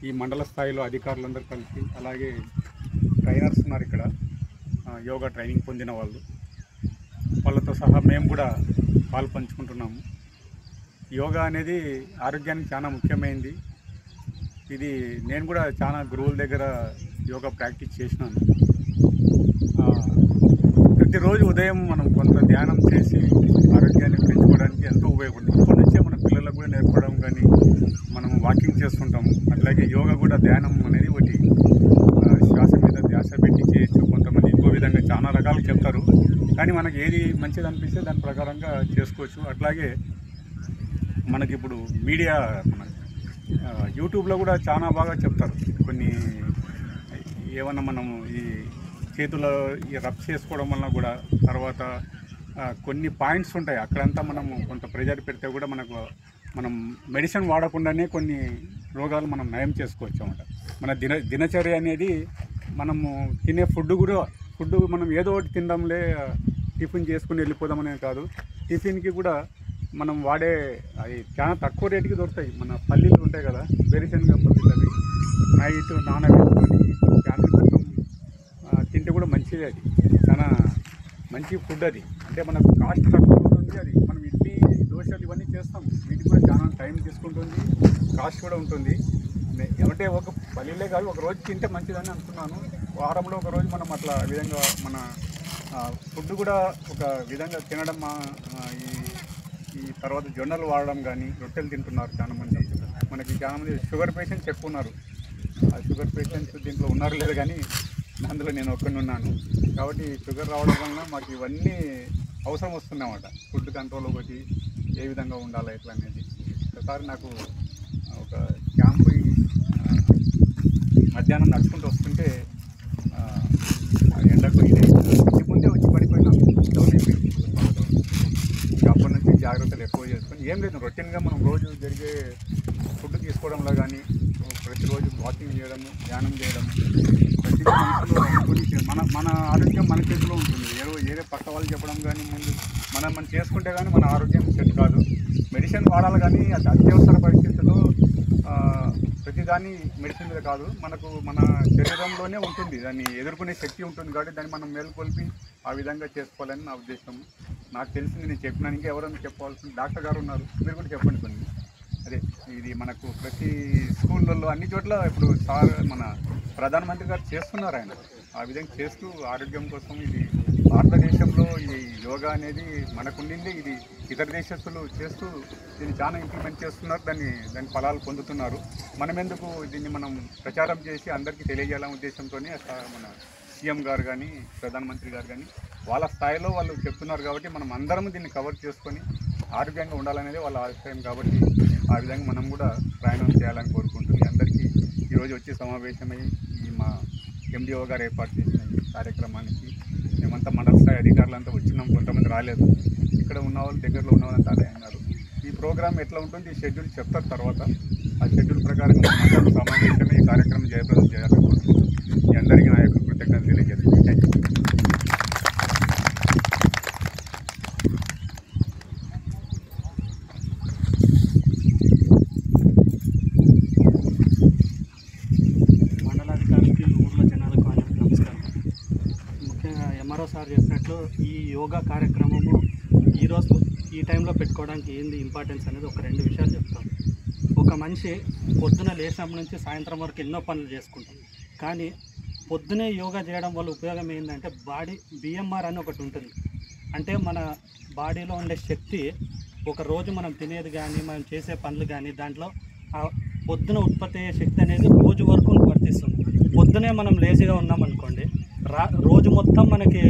ఈ మండల స్థాయిలో అధికారులందరూ కలిసి, అలాగే ట్రైనర్స్ ఉన్నారు ఇక్కడ, యోగా ట్రైనింగ్ పొందిన వాళ్ళతో సహా మేము కూడా పాలు పంచుకుంటున్నాము. యోగా అనేది ఆరోగ్యానికి చాలా ముఖ్యమైనది. ఇది నేను కూడా చాలా గురువుల దగ్గర యోగా ప్రాక్టీస్ చేసినాను. ప్రతిరోజు ఉదయం మనం కొంత ధ్యానం చేసి ఆరోగ్యాన్ని పెంచుకోవడానికి ఎంతో ఉపయోగపడుతుంది. ఇప్పటి నుంచే మన పిల్లలకు కూడా నేర్పడం, కానీ మనం వాకింగ్ చేస్తుంటాము. అట్లాగే యోగా కూడా ధ్యానం అనేది ఒకటి, శ్వాస మీద ధ్యాస పెట్టి చేయొచ్చు. కొంతమంది ఇంకో విధంగా చాలా రకాలు చెప్తారు, కానీ మనకి ఏది మంచిది అనిపిస్తే దాని ప్రకారంగా చేసుకోవచ్చు. అట్లాగే మనకి ఇప్పుడు మీడియా, మన యూట్యూబ్లో కూడా చాలా బాగా చెప్తారు. కొన్ని ఏమన్నా మనము ఈ చేతుల్లో ఈ రబ్ చేసుకోవడం వల్ల కూడా, తర్వాత కొన్ని పాయింట్స్ ఉంటాయి, అక్కడంతా మనము కొంత ప్రెజర్ పెడితే కూడా మనం మెడిసిన్ వాడకుండానే కొన్ని రోగాలు మనం నయం చేసుకోవచ్చు అన్నమాట. మన దినచర్య అనేది మనము తినే ఫుడ్ మనం ఏదో ఒకటి తినడంలే టిఫిన్ చేసుకుని వెళ్ళిపోదామనే కాదు. టిఫిన్కి కూడా మనం వాడే అవి చాలా తక్కువ రేటుకి దొరుకుతాయి. మన పల్లీలు ఉంటాయి కదా, వేరుశనగ పల్లీలు, అవి నైట్ నానబెట్టుకొని ఫ్యామిలీ మొత్తం తింటే కూడా మంచిది. అది చాలా మంచి ఫుడ్. అది అంటే మనకు కాస్ట్ తక్కువ ఉంటుంది. అది మనం ఇడ్లీ, దోశలు ఇవన్నీ చేస్తాం, వీటికి కూడా చాలా టైం తీసుకుంటుంది, కాస్ట్ కూడా ఉంటుంది. ఏమంటే ఒక పల్లీలే కాదు, ఒక రోజు తింటే మంచిదని అనుకున్నాను. వారంలో ఒక రోజు మనం అట్లా విధంగా మన ఫుడ్ కూడా ఒక విధంగా తినడం, ఈ తర్వాత జొన్నలు వాడడం, కానీ రొట్టెలు తింటున్నారు చాలామంది. మనకి చాలామంది షుగర్ పేషెంట్స్ ఎక్కువ ఉన్నారు. ఆ షుగర్ పేషెంట్స్ దీంట్లో ఉన్నారు లేదు, కానీ అందులో నేను ఒక్కడిని ఉన్నాను. కాబట్టి షుగర్ రావడం వలన మాకు ఇవన్నీ అవసరం వస్తుందన్నమాట. ఫుడ్ కంట్రోల్ ఒకటి, ఏ విధంగా ఉండాలి ఎట్లా అనేది. ఒకసారి నాకు ఒక క్యాంపు మధ్యాహ్నం నడుచుకుంటూ వస్తుంటే ఎండకు ఇంటి ముందే వచ్చి పడిపోయినాం. అప్పటి నుంచి జాగ్రత్తలు ఎక్కువ చేసుకొని, ఏం లేదు, రొటీన్గా మనం రోజు జరిగే ఫుడ్ తీసుకోవడంలో కానీ, ప్రతిరోజు వాకింగ్ చేయడము, ధ్యానం చేయడము, ప్రతి మనుషులు మన ఆరోగ్యం మన చేతిలో ఉంటుంది. ఏదో పక్క వాళ్ళు చెప్పడం కానీ, ముందు మనం చేసుకుంటే కానీ మన ఆరోగ్యం సెట్ కాదు. మెడిసిన్ వాడాలి, కానీ అది అత్యవసర పరిస్థితుల్లో ప్రతిదాన్ని మెడిసిన్ మీద కాదు, మనకు మన శరీరంలోనే ఉంటుంది, దాన్ని ఎదుర్కొనే శక్తి ఉంటుంది. కాబట్టి దాన్ని మనం మేలుకొల్పి ఆ విధంగా చేసుకోవాలని నా ఉద్దేశం. నాకు తెలిసింది నేను చెప్పినాను. ఇంకా ఎవరైనా చెప్పాల్సింది డాక్టర్ గారు ఉన్నారు, మీరు కూడా చెప్పండి కొన్ని. అదే ఇది మనకు ప్రతి స్కూళ్ళల్లో అన్ని చోట్ల ఇప్పుడు మన ప్రధానమంత్రి గారు చేస్తున్నారు. ఆయన ఆ విధంగా చేస్తూ ఆరోగ్యం కోసం, ఇది భారతదేశంలో ఈ యోగా అనేది మనకుండింది. ఇది ఇతర దేశస్తులు చేస్తూ దీన్ని చాలా ఇంప్లిమెంట్ చేస్తున్నారు, దాని ఫలాలు పొందుతున్నారు. మనం ఎందుకు దీన్ని మనం ప్రచారం చేసి అందరికీ తెలియజేయాలనే ఉద్దేశంతోనే మన సీఎం గారు కానీ, ప్రధానమంత్రి గారు కానీ వాళ్ళ స్థాయిలో వాళ్ళు చెప్తున్నారు. కాబట్టి మనం అందరం దీన్ని కవర్ చేసుకొని ఆరోగ్యంగా ఉండాలనేది వాళ్ళ ఆశయం. కాబట్టి ఆ విధంగా మనం కూడా ప్రయాణం చేయాలని కోరుకుంటుంది. అందరికీ ఈరోజు వచ్చి సమావేశమై ఈ మా ఎండిఓ గారు ఏర్పాటు చేసిన ఈ కార్యక్రమానికి మేమంతా మండల స్థాయి అధికారులంతా వచ్చినాం. కొంతమంది రాలేదు, ఇక్కడ ఉన్న వాళ్ళు దగ్గరలో ఉన్న వాళ్ళంతా అదే అన్నారు. ఈ ప్రోగ్రామ్ ఎట్లా ఉంటుంది, ఈ షెడ్యూల్ చెప్తారు. తర్వాత ఆ షెడ్యూల్ ప్రకారం మనం సమావేశమై ఈ కార్యక్రమం జయప్రదం చేయాలని కోరుకుంటున్నాం. మీ అందరికీ నా యొక్క కృతజ్ఞతలు తెలియజేస్తున్నాను. Thank you. సార్ చెప్పినట్లు ఈ యోగా కార్యక్రమము ఈరోజు ఈ టైంలో పెట్టుకోవడానికి ఏంది ఇంపార్టెన్స్ అనేది ఒక 2 విషయాలు చెప్తాం. ఒక మనిషి పొద్దున లేచినప్పటి నుంచి సాయంత్రం వరకు ఎన్నో పనులు చేసుకుంటాం, కానీ పొద్దునే యోగా చేయడం వల్ల ఉపయోగం ఏంటంటే బిఎంఆర్ అని ఒకటి ఉంటుంది. అంటే మన బాడీలో ఉండే శక్తి, ఒక రోజు మనం తినేది కానీ, మనం చేసే పనులు కానీ, దాంట్లో పొద్దున ఉత్పత్తి అయ్యే శక్తి అనేది రోజు వరకు వర్తిస్తుంది. పొద్దునే మనం లేజీగా ఉన్నామనుకోండి, రోజు మొత్తం మనకి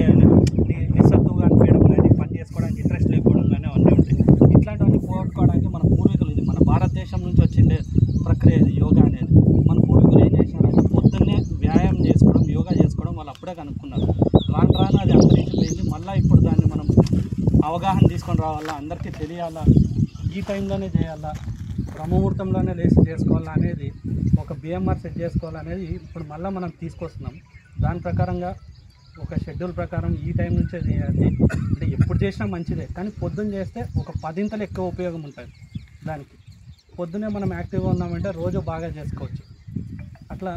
నిస్సత్తుగా అనిపించడం కానీ, పని చేసుకోవడానికి ఇంట్రెస్ట్ లేకపోవడం కానీ అన్నీ ఉంటాయి. ఇట్లాంటివన్నీ పోగొట్టుకోవడానికి మన పూర్వీకులు, ఇది మన భారతదేశం నుంచి వచ్చిండే ప్రక్రియ ఇది యోగా అనేది. మన పూర్వీకులు ఏం చేశారంటే పొద్దున్నే వ్యాయామం చేసుకోవడం, యోగా చేసుకోవడం వాళ్ళు అప్పుడే కనుక్కున్నారు. రాను అది అంతరించిపోయింది. మళ్ళీ ఇప్పుడు దాన్ని మనం అవగాహన తీసుకొని రావాలా, అందరికీ తెలియాలా, ఈ టైంలోనే చేయాలా, బ్రహ్మముహూర్తంలోనే లేచి చేసుకోవాలా అనేది, ఒక బిఎంఆర్ సెట్ చేసుకోవాలనేది ఇప్పుడు మళ్ళీ మనం తీసుకొస్తున్నాం. దాని ప్రకారంగా ఒక షెడ్యూల్ ప్రకారం ఈ టైం నుంచే చేయాలి. అంటే ఎప్పుడు చేసినా మంచిదే, కానీ పొద్దున్న చేస్తే ఒక 10 ఎక్కువ ఉపయోగం ఉంటుంది దానికి. పొద్దునే మనం యాక్టివ్గా ఉన్నామంటే రోజు బాగా చేసుకోవచ్చు. అట్లా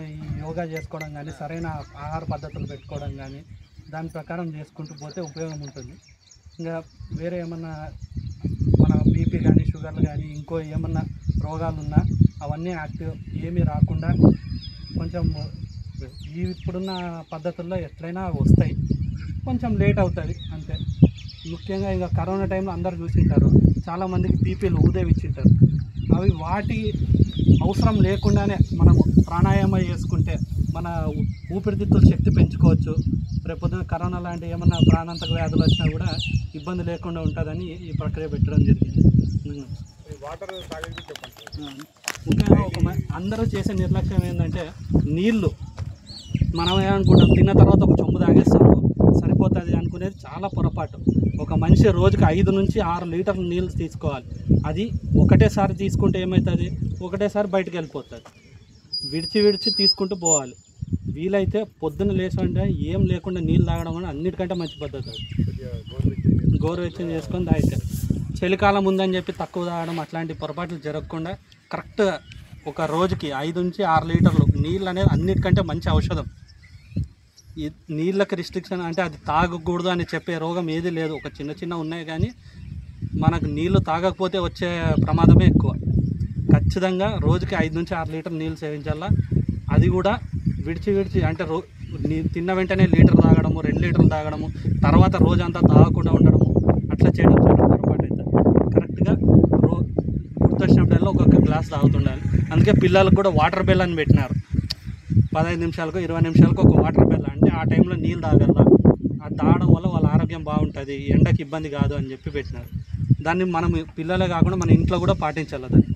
ఈ యోగా చేసుకోవడం కానీ సరైన ఆహార పద్ధతులు పెట్టుకోవడం కానీ దాని ప్రకారం చేసుకుంటూ పోతే ఉపయోగం ఉంటుంది. ఇంకా వేరే ఏమన్నా మన బీపీ కానీ షుగర్లు కానీ ఇంకో ఏమన్నా రోగాలు ఉన్నా అవన్నీ యాక్టివ్ ఏమీ రాకుండా కొంచెం ఇప్పుడున్న పద్ధతుల్లో ఎట్లయినా వస్తాయి, కొంచెం లేట్ అవుతుంది అంతే. ముఖ్యంగా ఇంకా కరోనా టైంలో అందరు చూసింటారు, చాలామందికి పీపీలు ఇచ్చింటారు. అవి వాటి అవసరం లేకుండానే మనము ప్రాణాయామం చేసుకుంటే మన ఊపిరితిత్తుల శక్తి పెంచుకోవచ్చు. రేపొద్దున కరోనా లాంటి ఏమన్నా ప్రాణాంతక వ్యాధులు వచ్చినా కూడా ఇబ్బంది లేకుండా ఉంటుందని ఈ ప్రక్రియ పెట్టడం జరిగింది. వాటర్ తాగేది చెప్పండి. ముఖ్యంగా అందరూ చేసే నిర్లక్ష్యం ఏంటంటే నీళ్ళు మనం ఏమనుకుంటాం తిన్న తర్వాత ఒక చెంబు తాగేస్తాము సరిపోతుంది అనుకునేది చాలా పొరపాటు. ఒక మనిషి రోజుకి 5 నుంచి 6 లీటర్ల నీళ్ళు తీసుకోవాలి. అది ఒకటేసారి తీసుకుంటే ఏమవుతుంది, ఒకటేసారి బయటకు వెళ్ళిపోతుంది. విడిచి తీసుకుంటూ పోవాలి. వీలైతే పొద్దున్న లేచంటే ఏం లేకుండా నీళ్ళు తాగడం అనేది అన్నిటికంటే మంచి పద్ధతి. అది గోరువెచ్చని చేసుకొని తాగితే చలికాలం ఉందని చెప్పి తక్కువ తాగడం అట్లాంటి పొరపాట్లు జరగకుండా కరెక్ట్గా ఒక రోజుకి 5 నుంచి 6 లీటర్లు నీళ్ళు అనేది అన్నిటికంటే మంచి ఔషధం. ఈ నీళ్ళకి రిస్ట్రిక్షన్ అంటే అది తాగకూడదు అని చెప్పే రోగం ఏది లేదు. ఒక చిన్న ఉన్నాయి కానీ మనకు నీళ్ళు తాగకపోతే వచ్చే ప్రమాదమే ఎక్కువ. ఖచ్చితంగా రోజుకి 5 నుంచి 6 లీటర్లు నీళ్ళు సేవించాలా. అది కూడా విడిచి అంటే తిన్న వెంటనే లీటర్ తాగడము, 2 లీటర్లు తాగడము, తర్వాత రోజంతా తాగకుండా ఉండడము అట్లా చేయడం పొరపాటు అవుతుంది. కరెక్ట్గా గుర్తొచ్చినప్పుడల్లా ఒక్కొక్క గ్లాస్ తాగుతుండాలి. అందుకే పిల్లలకు కూడా వాటర్ బెల్ అని పెట్టినారు. 15 నిమిషాలకు 20 నిమిషాలకు ఒక వాటర్ బెల్, అంటే ఆ టైంలో నీళ్ళు తాగల. అది తాగడం వల్ల వాళ్ళ ఆరోగ్యం బాగుంటుంది, ఎండకి ఇబ్బంది కాదు అని చెప్పి పెట్టినారు. దాన్ని మనం పిల్లలే కాకుండా మన ఇంట్లో కూడా పాటించాలి దాన్ని.